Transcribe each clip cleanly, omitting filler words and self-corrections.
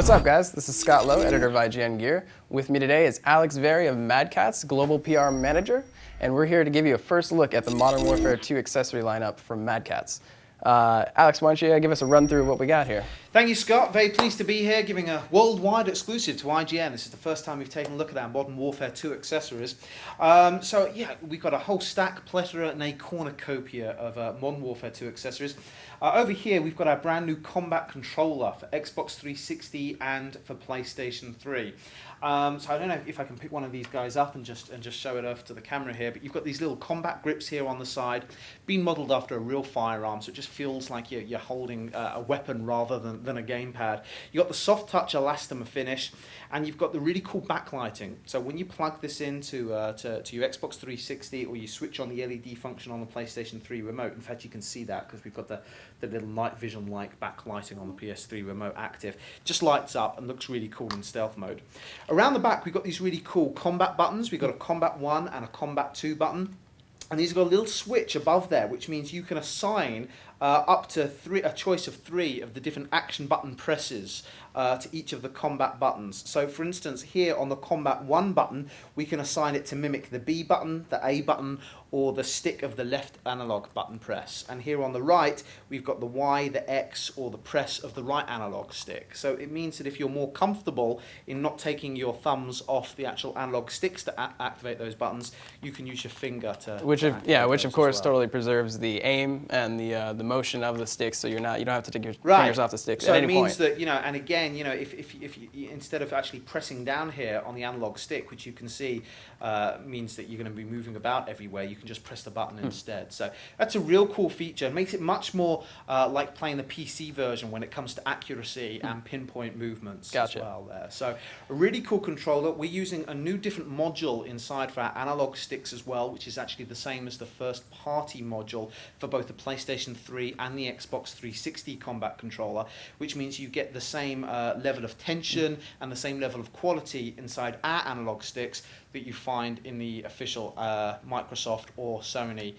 What's up, guys? This is Scott Lowe, editor of IGN Gear. With me today is Alex Very of Mad Catz, Global PR Manager, and we're here to give you a first look at the Modern Warfare 2 accessory lineup from Mad Catz. Alex, why don't you give us a run through of what we got here? Thank you, Scott. Very pleased to be here giving a worldwide exclusive to IGN. This is the first time we've taken a look at our Modern Warfare 2 accessories. So yeah, we've got a whole stack, plethora and a cornucopia of Modern Warfare 2 accessories. Over here we've got our brand new combat controller for Xbox 360 and for PlayStation 3. So I don't know if I can pick one of these guys up and just show it off to the camera here, but you've got these little combat grips here on the side, being modelled after a real firearm, so it just feels like you're holding a weapon rather than a gamepad. You've got the soft touch elastomer finish, and you've got the really cool backlighting. So when you plug this into to your Xbox 360 or you switch on the LED function on the PlayStation 3 remote, in fact you can see that because we've got the little night vision-like backlighting on the PS3 remote active, just lights up and looks really cool in stealth mode. Around the back we've got these really cool combat buttons. We've got a combat 1 and a combat 2 button. And these have got a little switch above there, which means you can assign up to a choice of 3 of the different action button presses to each of the combat buttons. So for instance, here on the combat 1 button, we can assign it to mimic the B button, the A button, or the stick of the left analog button press. And here on the right, we've got the Y, the X, or the press of the right analog stick. So it means that if you're more comfortable in not taking your thumbs off the actual analog sticks to activate those buttons, you can use your finger to which of course totally preserves the aim and the motion of the sticks, so you don't have to take your fingers off the sticks at any point. So it means that, and again, if you, instead of actually pressing down here on the analog stick, which you can see means that you're going to be moving about everywhere, you can just press the button instead. So that's a real cool feature. It makes it much more like playing the PC version when it comes to accuracy and pinpoint movements as well there. So a really cool controller. We're using a new different module inside for our analog sticks as well, which is actually the same as the first party module for both the PlayStation 3 and the Xbox 360 combat controller, which means you get the same level of tension and the same level of quality inside our analog sticks that you find in the official Microsoft or Sony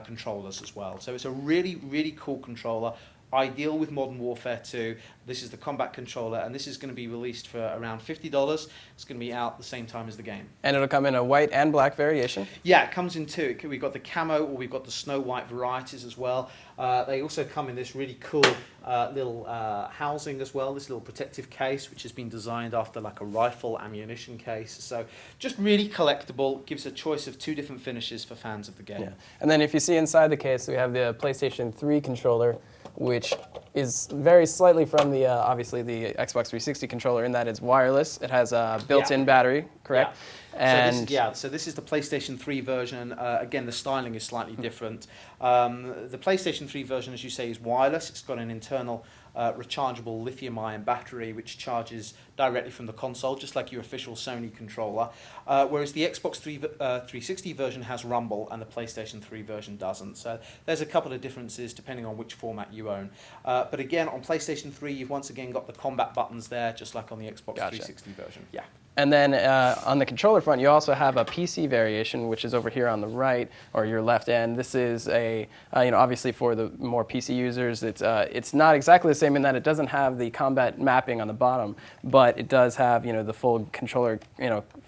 controllers as well. So it's a really, really cool controller, ideal with Modern Warfare 2. This is the combat controller, and this is going to be released for around $50. It's going to be out the same time as the game. And it'll come in a white and black variation? Yeah, it comes in 2. We've got the camo, or we've got the snow white varieties as well. They also come in this really cool little housing as well, this little protective case, which has been designed after like a rifle ammunition case. So just really collectible, gives a choice of 2 different finishes for fans of the game. Yeah. And then if you see inside the case, we have the PlayStation 3 controller, which is very slightly from the obviously the Xbox 360 controller in that it's wireless. It has a built-in battery, correct? Yeah. And so this is the PlayStation 3 version. Again, the styling is slightly different. The PlayStation 3 version, as you say, is wireless. It's got an internal rechargeable lithium-ion battery which charges directly from the console, just like your official Sony controller, whereas the Xbox 360 version has rumble and the PlayStation 3 version doesn't. So there's a couple of differences depending on which format you own. But again, on PlayStation 3, you've once again got the combat buttons there, just like on the Xbox 360 version. Yeah. And then on the controller front, you also have a PC variation, which is over here on the right or your left end. This is a, obviously for the more PC users, it's not exactly the same in that it doesn't have the combat mapping on the bottom, but it does have the full controller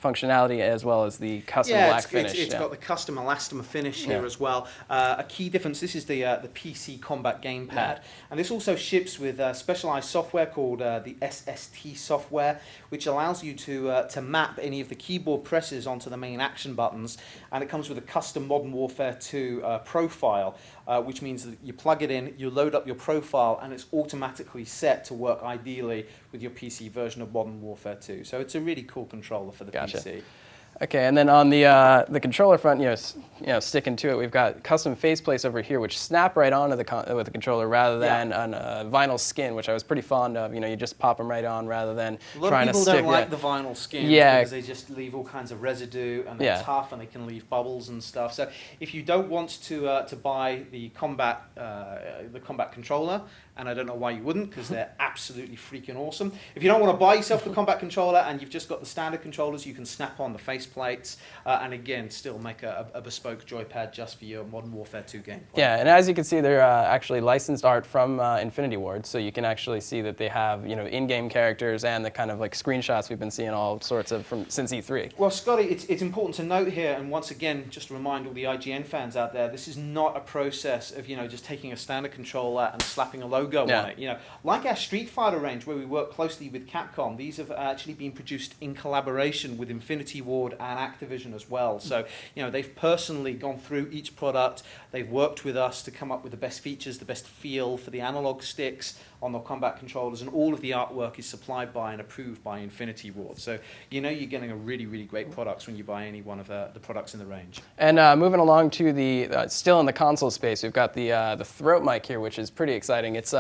functionality as well as the custom black finish. It's got the custom elastomer finish here as well. A key difference. This is the PC combat gamepad, and this also ships with specialized software called the SST software, which allows you to map any of the keyboard presses onto the main action buttons, and it comes with a custom Modern Warfare 2 profile, which means that you plug it in, you load up your profile, and it's automatically set to work ideally with your PC version of Modern Warfare 2. So it's a really cool controller for the PC. Okay, and then on the controller front, sticking to it, we've got custom faceplates over here, which snap right onto with the controller rather than on a vinyl skin, which I was pretty fond of. You just pop them right on rather than trying to stick. A lot of people don't like the vinyl skins because they just leave all kinds of residue and they're tough and they can leave bubbles and stuff. So if you don't want to buy the combat controller and I don't know why you wouldn't, because they're absolutely freaking awesome. If you don't want to buy yourself the combat controller and you've just got the standard controllers, you can snap on the faceplates, and again, still make a bespoke joypad just for your Modern Warfare 2 gameplay. Yeah, and as you can see, they're actually licensed art from Infinity Ward, so you can actually see that they have in-game characters and the kind of like screenshots we've been seeing all sorts of since E3. Well, Scotty, it's important to note here, and once again, just to remind all the IGN fans out there, this is not a process of just taking a standard controller and slapping a logo on it. Like our Street Fighter range, where we work closely with Capcom, these have actually been produced in collaboration with Infinity Ward and Activision as well. So they've personally gone through each product. They've worked with us to come up with the best features, the best feel for the analog sticks on the combat controllers, and all of the artwork is supplied by and approved by Infinity Ward. So you're getting a really, really great products when you buy any one of the products in the range. And moving along to the still in the console space, we've got the throat mic here, which is pretty exciting. It's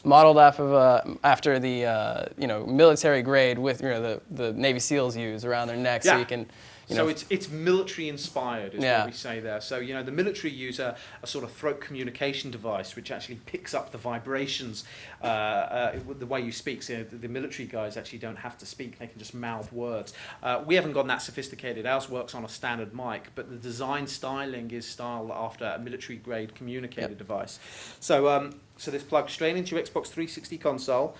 modeled after the military grade with the Navy SEALs use around their neck, so you can. So it's military inspired, is what we say there. So the military use a sort of throat communication device which actually picks up the vibrations the way you speak. So the military guys actually don't have to speak; they can just mouth words. We haven't gotten that sophisticated. Ours works on a standard mic, but the design styling is styled after a military grade communicator device. So so this plugs straight into your Xbox 360 console.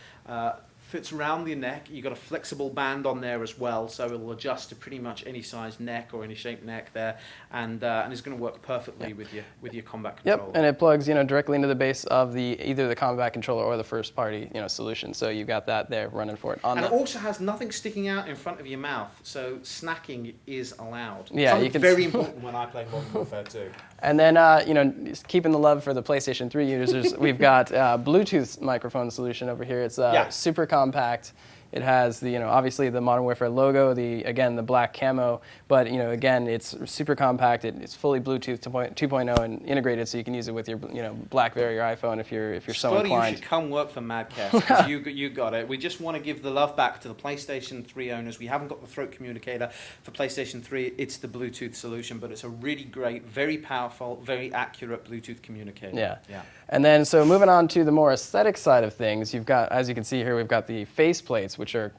Fits around the neck. You've got a flexible band on there as well, so it'll adjust to pretty much any size neck or any shaped neck there, and it's going to work perfectly with your combat controller. Yep, and it plugs directly into the base of either the combat controller or the first party solution. So you've got that there running for it. And it also has nothing sticking out in front of your mouth, so snacking is allowed. Yeah, something very important when I play Modern Warfare 2. And then keeping the love for the PlayStation 3 users, we've got Bluetooth microphone solution over here. It's super compact. It has the obviously the Modern Warfare logo, the black camo, but again it's super compact. It's fully Bluetooth 2.0 and integrated, so you can use it with your BlackBerry or iPhone if you're so inclined. Scotty, you should come work for Mad Catz, because you got it. We just want to give the love back to the PlayStation 3 owners. We haven't got the throat communicator for PlayStation 3. It's the Bluetooth solution, but it's a really great, very powerful, very accurate Bluetooth communicator. Yeah. And then, so moving on to the more aesthetic side of things, you've got, as you can see here, we've got the faceplates, which are,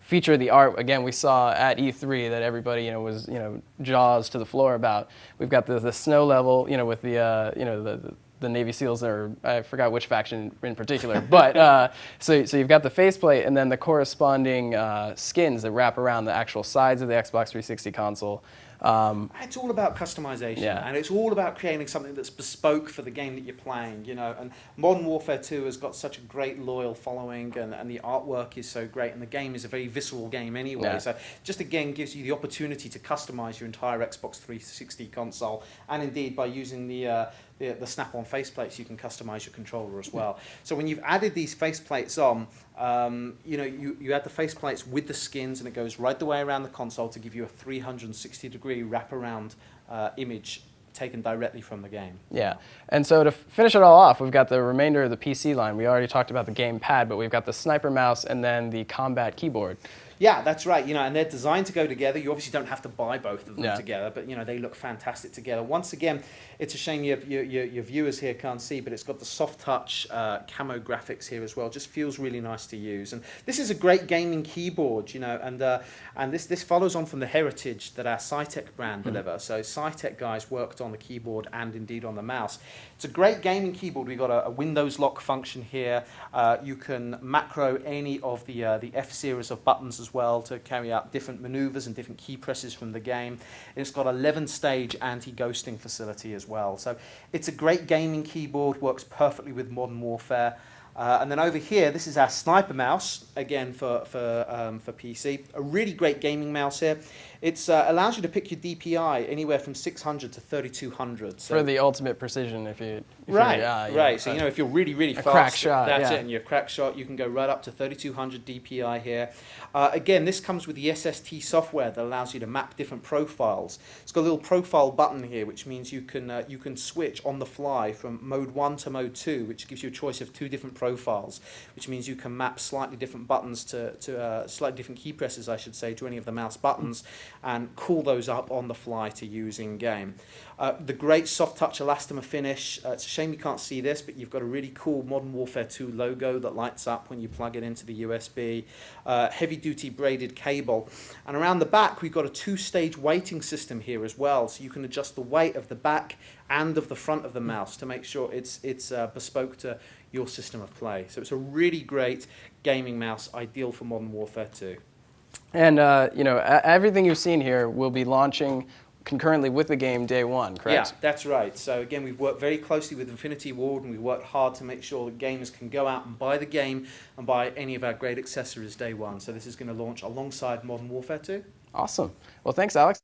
feature the art. Again, we saw at E3 that everybody, was, jaws to the floor about. We've got the snow level, with the Navy SEALs, or I forgot which faction in particular, but so you've got the faceplate and then the corresponding skins that wrap around the actual sides of the Xbox 360 console. It's all about customization, and it's all about creating something that's bespoke for the game that you're playing, and Modern Warfare 2 has got such a great loyal following, and the artwork is so great, and the game is a very visceral game anyway, so just again gives you the opportunity to customize your entire Xbox 360 console, and indeed by using the snap-on faceplates, you can customize your controller as well. So when you've added these faceplates on, you add the faceplates with the skins, and it goes right the way around the console to give you a 360-degree wraparound image taken directly from the game. Yeah, and so to finish it all off, we've got the remainder of the PC line. We already talked about the gamepad, but we've got the sniper mouse and then the combat keyboard. Yeah, that's right. And they're designed to go together. You obviously don't have to buy both of them together, but they look fantastic together. Once again, it's a shame your viewers here can't see, but it's got the soft touch camo graphics here as well. Just feels really nice to use. And this is a great gaming keyboard, and this follows on from the heritage that our Cytec brand deliver. So Cytec guys worked on the keyboard and indeed on the mouse. It's a great gaming keyboard. We've got a Windows lock function here. You can macro any of the F series of buttons as well to carry out different maneuvers and different key presses from the game. It's got 11-stage anti-ghosting facility as well. So it's a great gaming keyboard, works perfectly with Modern Warfare. And then over here, this is our sniper mouse, again for PC. A really great gaming mouse here. It allows you to pick your DPI anywhere from 600 to 3200. So for the ultimate precision, if you right. So if you're really, really fast, crack shot, that's it. And your crack shot, you can go right up to 3200 DPI here. Again, this comes with the SST software that allows you to map different profiles. It's got a little profile button here, which means you can switch on the fly from mode 1 to mode 2, which gives you a choice of 2 different profiles, which means you can map slightly different buttons to slightly different key presses, I should say, to any of the mouse buttons, and call those up on the fly to use in game. The great soft touch elastomer finish. It's a shame you can't see this, but you've got a really cool Modern Warfare 2 logo that lights up when you plug it into the USB. Heavy duty braided cable, and around the back we've got a 2-stage weighting system here as well, so you can adjust the weight of the back and of the front of the mouse to make sure it's bespoke to your system of play. So it's a really great gaming mouse, ideal for Modern Warfare 2. And everything you've seen here will be launching concurrently with the game day one, correct? Yeah, that's right. So again, we've worked very closely with Infinity Ward, and we've worked hard to make sure that gamers can go out and buy the game and buy any of our great accessories day one. So this is going to launch alongside Modern Warfare 2. Awesome. Well, thanks, Alex.